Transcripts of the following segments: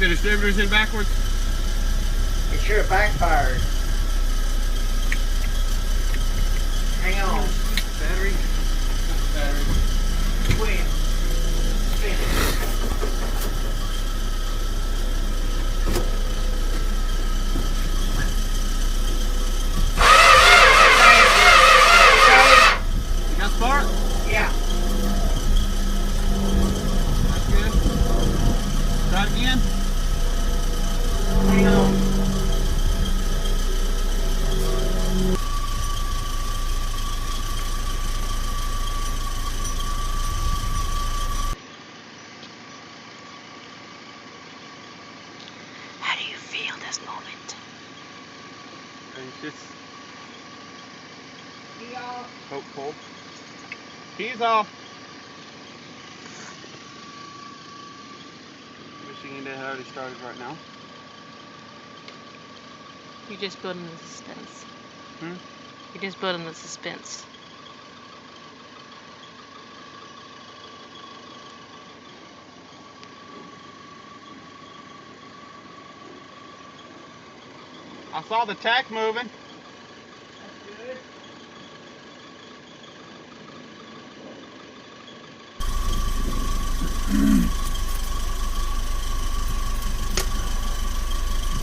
the distributors in backwards? It sure backfired. Hang on. Battery? Battery. Quit. You got spark? Yeah. That's good. Try it again. Hang on. How do you feel this moment? Anxious. Key off. Hopeful. Keys off. Wishing it had already started right now. You're just building the suspense. Hmm? You're just building the suspense. I saw the tack moving. That's good.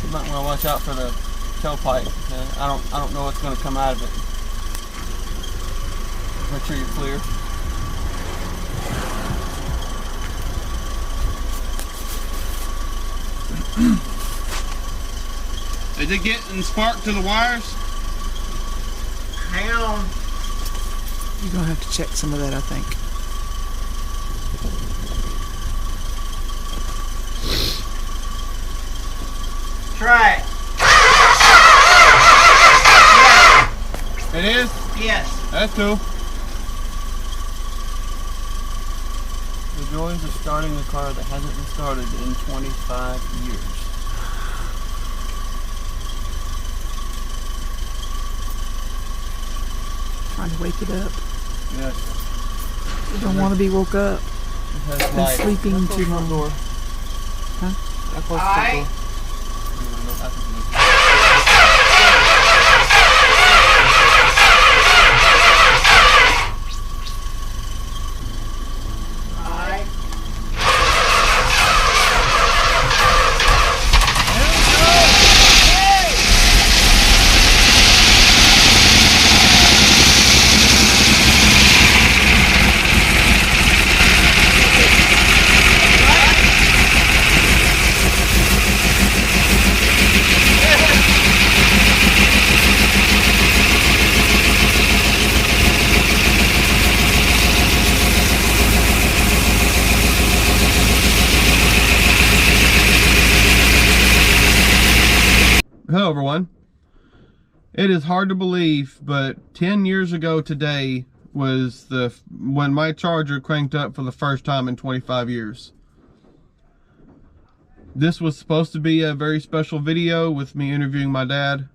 You might want to watch out for the tailpipe. I don't know what's going to come out of it. Make sure you're clear. Is it getting spark to the wires? Hang on. You're gonna have to check some of that, I think. Try it. It is? Yes. That's cool. The joys of starting a car that hasn't been started in 25 years. Trying to wake it up. Yes. You don't want to be woke up. It has Been light. sleeping How close too to the long. door? Huh? How close to Aye. the door? I think it is. Aye. Hello everyone. It is hard to believe, but 10 years ago today was when my Charger cranked up for the first time in 25 years. This was supposed to be a very special video with me interviewing my dad,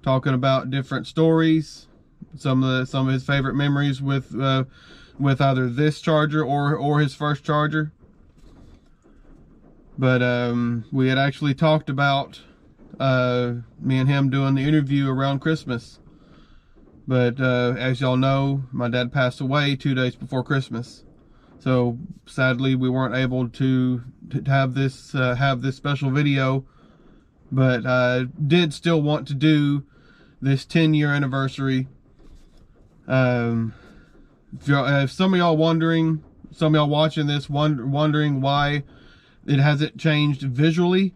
talking about different stories, some of his favorite memories with either this Charger or his first Charger. But we had actually talked about me and him doing the interview around Christmas. But as y'all know, my dad passed away 2 days before Christmas. So sadly we weren't able to have this special video. But I did still want to do this 10-year anniversary. If some of y'all wondering, some of y'all watching this wondering why it hasn't changed visually,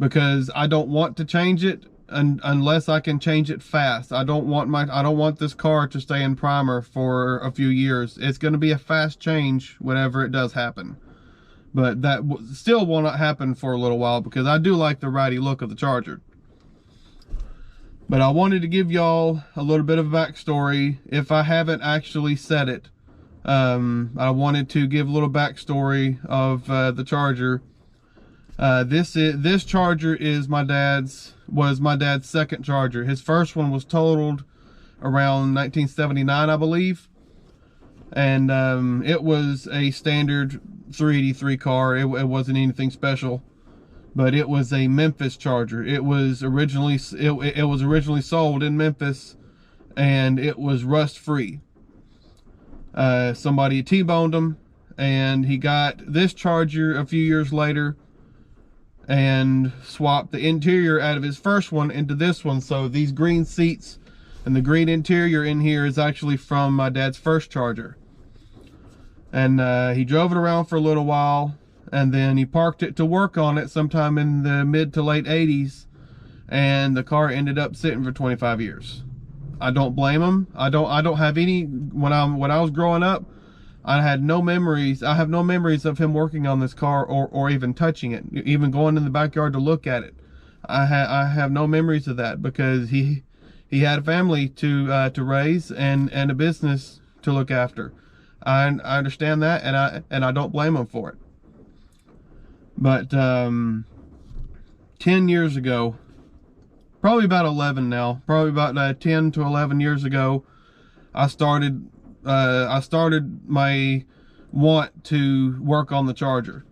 because I don't want to change it unless I can change it fast. I don't want this car to stay in primer for a few years. It's going to be a fast change whenever it does happen. But that still will not happen for a little while because I do like the ratty look of the Charger. But I wanted to give y'all a little bit of backstory. If I haven't actually said it, I wanted to give a little backstory of the Charger. This Charger was my dad's second Charger. His first one was totaled around 1979, I believe. And it was a standard 383 car. It wasn't anything special, but it was a Memphis Charger. It was originally sold in Memphis, and it was rust free. Somebody T-boned him, and he got this Charger a few years later and swapped the interior out of his first one into this one. So these green seats and the green interior in here is actually from my dad's first Charger. And he drove it around for a little while, and then he parked it to work on it sometime in the mid to late 80s, and the car ended up sitting for 25 years. I don't blame him. I don't have any. When I was growing up, I had no memories. I have no memories of him working on this car or even touching it, even going in the backyard to look at it. I have no memories of that, because he had a family to raise and a business to look after. I understand that, and I don't blame him for it. But 10 years ago, probably about 11 now, probably about 10 to 11 years ago, I started my want to work on the Charger.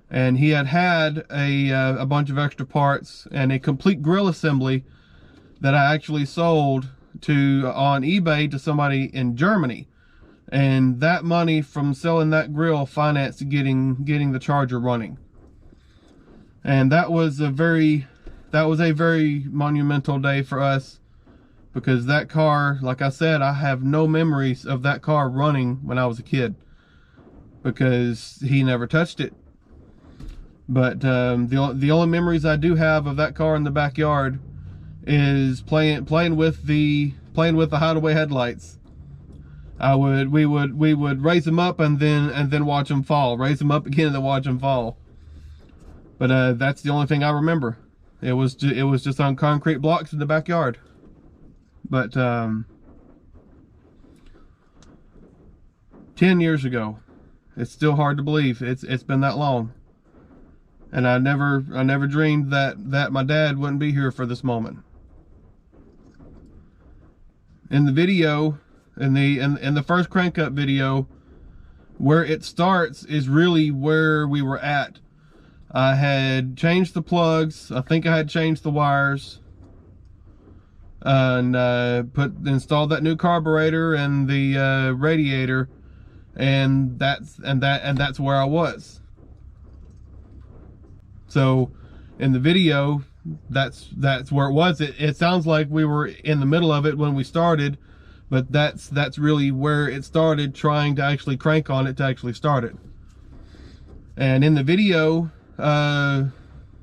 And he had a bunch of extra parts and a complete grill assembly that I actually sold on eBay to somebody in Germany. And that money from selling that grill financed getting the Charger running. And that was a very monumental day for us, because that car, like I said, I have no memories of that car running when I was a kid, because he never touched it. But the only memories I do have of that car in the backyard is playing with the hideaway headlights. We would raise them up and then watch them fall. Raise them up again and then watch them fall. But that's the only thing I remember. It was just on concrete blocks in the backyard. But 10 years ago, it's still hard to believe it's been that long. And I never dreamed that my dad wouldn't be here for this moment. In the video, in the first Crank Up video, where it starts is really where we were at. I had changed the plugs. I think I had changed the wires, and installed that new carburetor and the radiator, and that's where I was. So in the video, that's where it was. It sounds like we were in the middle of it when we started, but that's really where it started, trying to actually crank on it to actually start it. And in the video, in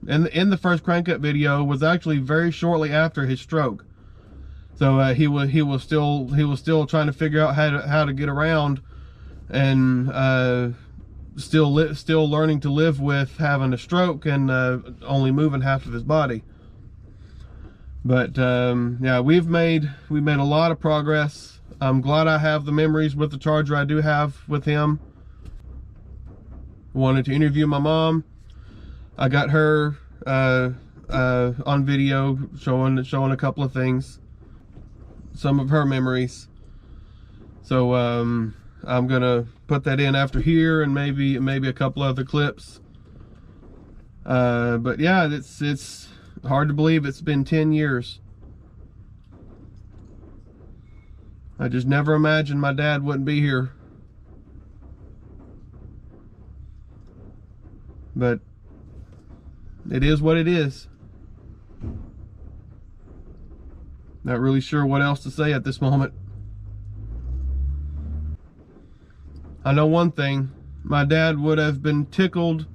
the first Crank Up video, was actually very shortly after his stroke. So he was still trying to figure out how to get around, and still learning to live with having a stroke and only moving half of his body. But yeah, we've made a lot of progress. I'm glad I have the memories with the Charger I do have with him. Wanted to interview my mom. I got her on video showing a couple of things, some of her memories. So I'm gonna put that in after here, and maybe a couple other clips. But yeah, it's hard to believe it's been 10 years. I just never imagined my dad wouldn't be here. But it is what it is. Not really sure what else to say at this moment. I know one thing. My dad would have been tickled.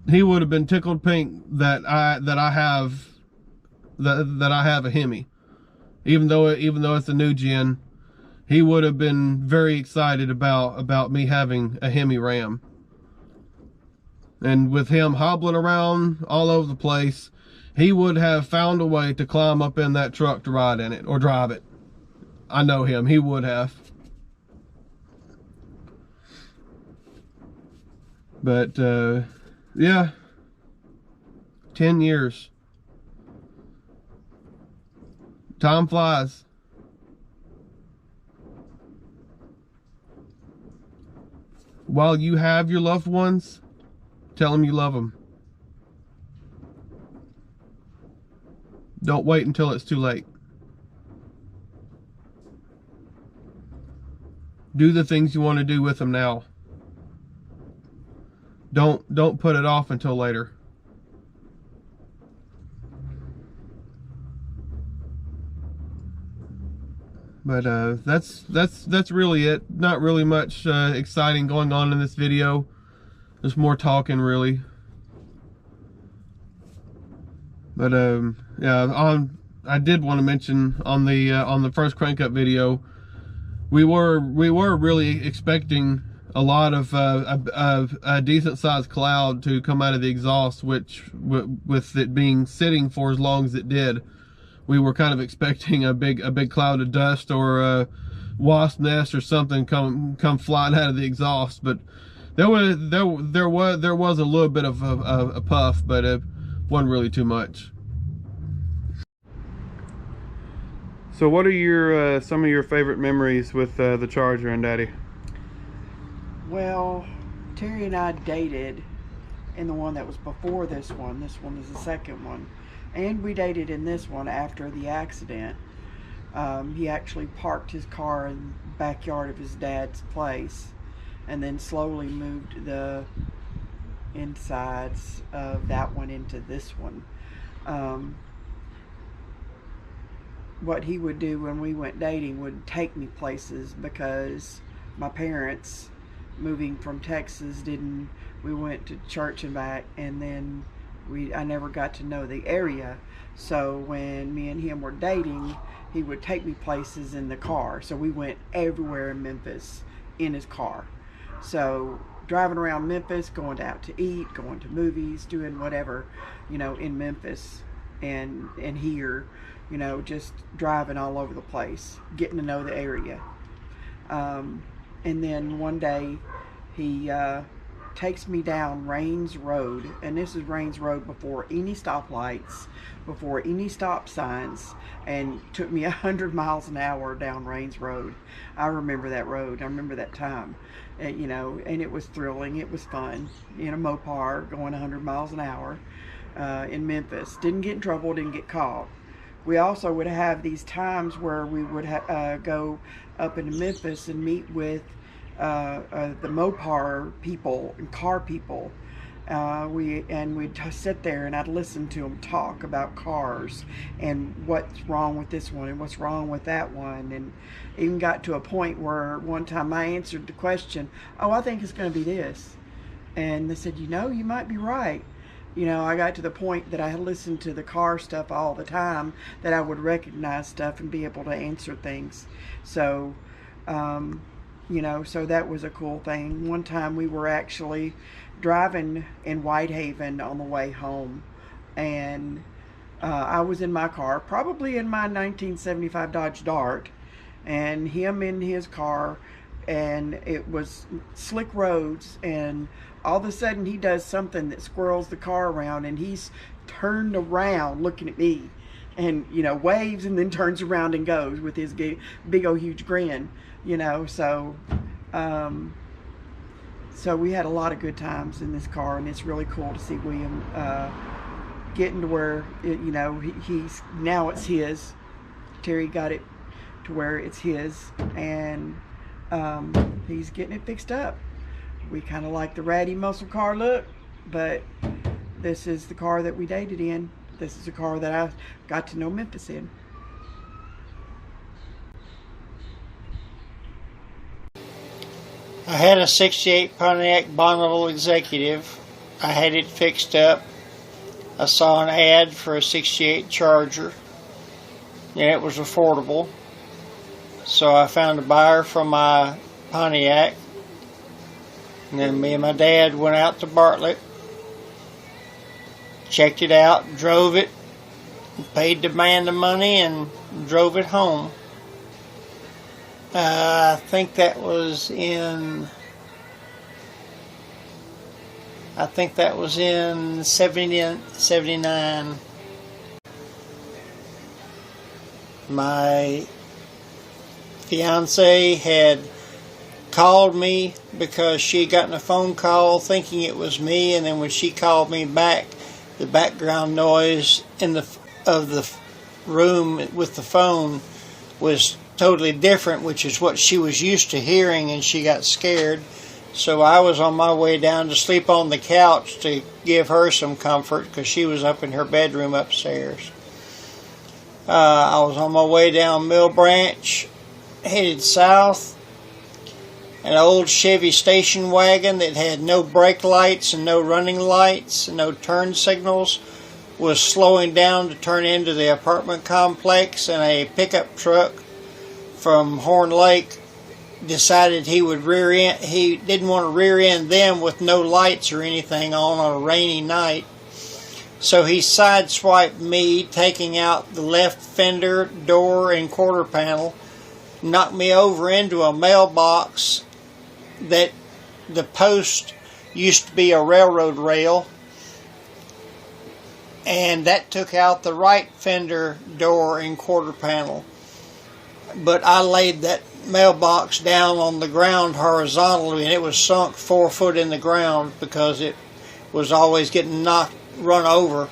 He would have been tickled pink that I have a Hemi. Even though it's a new gen, he would have been very excited about me having a Hemi Ram. And with him hobbling around all over the place, he would have found a way to climb up in that truck to ride in it or drive it. I know him, he would have. But yeah, 10 years. Time flies. while you have your loved ones, tell them you love them. Don't wait until it's too late. Do the things you want to do with them now. Don't put it off until later. But that's really it. Not really much exciting going on in this video. There's more talking, really. But yeah, I did want to mention on the first crank up video, we were really expecting a lot of a decent sized cloud to come out of the exhaust, which with it being sitting for as long as it did, we were kind of expecting a big cloud of dust or a wasp nest or something come flying out of the exhaust. But there was a little bit of a puff, but it wasn't really too much. So what are your some of your favorite memories with the Charger and Daddy? Well, Terry and I dated in the one that was before this one. This one is the second one. And we dated in this one after the accident. He actually parked his car in the backyard of his dad's place and then slowly moved the insides of that one into this one. What he would do when we went dating would take me places, because my parents, moving from Texas, we went to church and back, and then I never got to know the area. So when me and him were dating, he would take me places in the car. So we went everywhere in Memphis in his car. So driving around Memphis, going out to eat, going to movies, doing whatever, in Memphis and here, just driving all over the place, getting to know the area. And then one day he takes me down Rains Road, and this is Rains Road before any stoplights, before any stop signs, and took me 100 miles an hour down Rains Road. I remember that road. I remember that time. And, and it was thrilling. It was fun in a Mopar going 100 miles an hour in Memphis. Didn't get in trouble, didn't get caught. We also would have these times where we would go up into Memphis and meet with the Mopar people and car people. We'd sit there and I'd listen to them talk about cars and what's wrong with this one and what's wrong with that one, and even got to a point where one time I answered the question, "Oh, I think it's going to be this," and they said, "You might be right." I got to the point that I had listened to the car stuff all the time, that I would recognize stuff and be able to answer things. So, so that was a cool thing. One time we were actually driving in Whitehaven on the way home, and I was in my car, probably in my 1975 Dodge Dart, and him in his car, and it was slick roads, and all of a sudden he does something that squirrels the car around, and he's turned around looking at me and waves, and then turns around and goes with his big old huge grin, so we had a lot of good times in this car, and it's really cool to see William getting to where he's now it's his. Terry got it to where it's his, and he's getting it fixed up. We kind of like the ratty muscle car look, but this is the car that we dated in. This is the car that I got to know Memphis in. I had a 68 Pontiac Bonneville Executive. I had it fixed up. I saw an ad for a 68 Charger, and it was affordable. So I found a buyer from my Pontiac, and then me and my dad went out to Bartlett, checked it out, drove it, paid the man the money, and drove it home. I think that was in 79. My fiance had called me because she had gotten a phone call thinking it was me, and then when she called me back, the background noise of the room with the phone was totally different, which is what she was used to hearing, and she got scared. So I was on my way down to sleep on the couch to give her some comfort because she was up in her bedroom upstairs. I was on my way down Mill Branch, headed south. An old Chevy station wagon that had no brake lights and no running lights and no turn signals was slowing down to turn into the apartment complex, and a pickup truck from Horn Lake decided he didn't want to rear end them with no lights or anything on a rainy night. So he sideswiped me, taking out the left fender, door, and quarter panel, knocked me over into a mailbox that the post used to be a railroad rail, and that took out the right fender, door, and quarter panel. But I laid that mailbox down on the ground horizontally, and it was sunk 4 foot in the ground because it was always getting run over.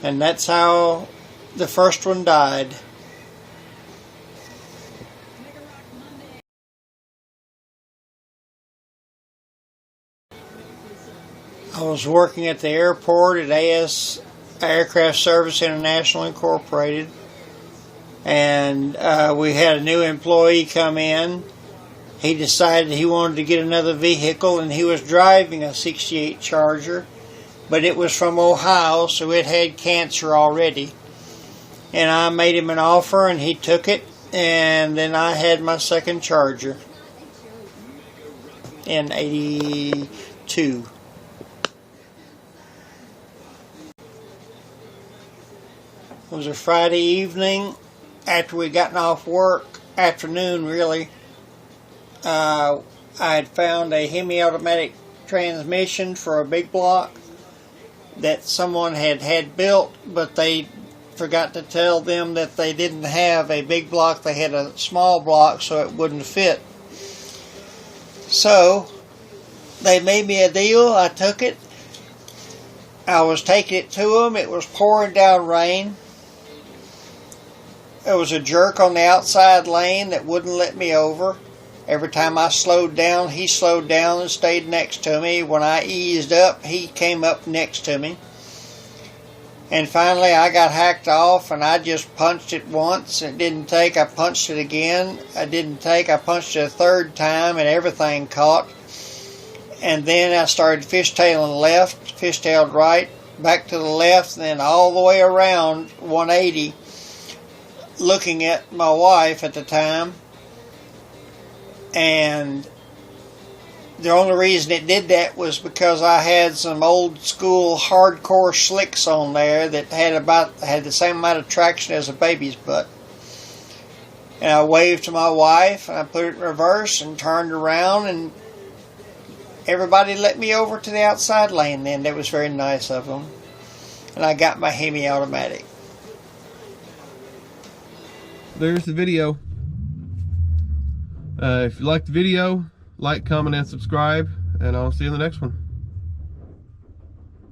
And that's how the first one died. I was working at the airport at AS Aircraft Service International Incorporated, and we had a new employee come in. He decided he wanted to get another vehicle, and he was driving a 68 Charger, but it was from Ohio, so it had cancer already. And I made him an offer, and he took it, and then I had my second Charger in '82. It was a Friday evening after we'd gotten off work, afternoon really. I had found a Hemi-automatic transmission for a big block that someone had built, but they forgot to tell them that they didn't have a big block, they had a small block, so it wouldn't fit. So they made me a deal. I took it. I was taking it to them. It was pouring down rain. There was a jerk on the outside lane that wouldn't let me over. Every time I slowed down, he slowed down and stayed next to me. When I eased up, he came up next to me. And finally I got hacked off, and I just punched it once. It didn't take. I punched it again. It didn't take. I punched it a third time, and everything caught. And then I started fishtailing left, fishtailed right, back to the left, and then all the way around 180. Looking at my wife at the time, and the only reason it did that was because I had some old school hardcore slicks on there that had the same amount of traction as a baby's butt. And I waved to my wife, and I put it in reverse and turned around, and everybody let me over to the outside lane then. That was very nice of them. And I got my Hemi-automatic. There's the video. If you like the video, like, comment, and subscribe, and I'll see you in the next one.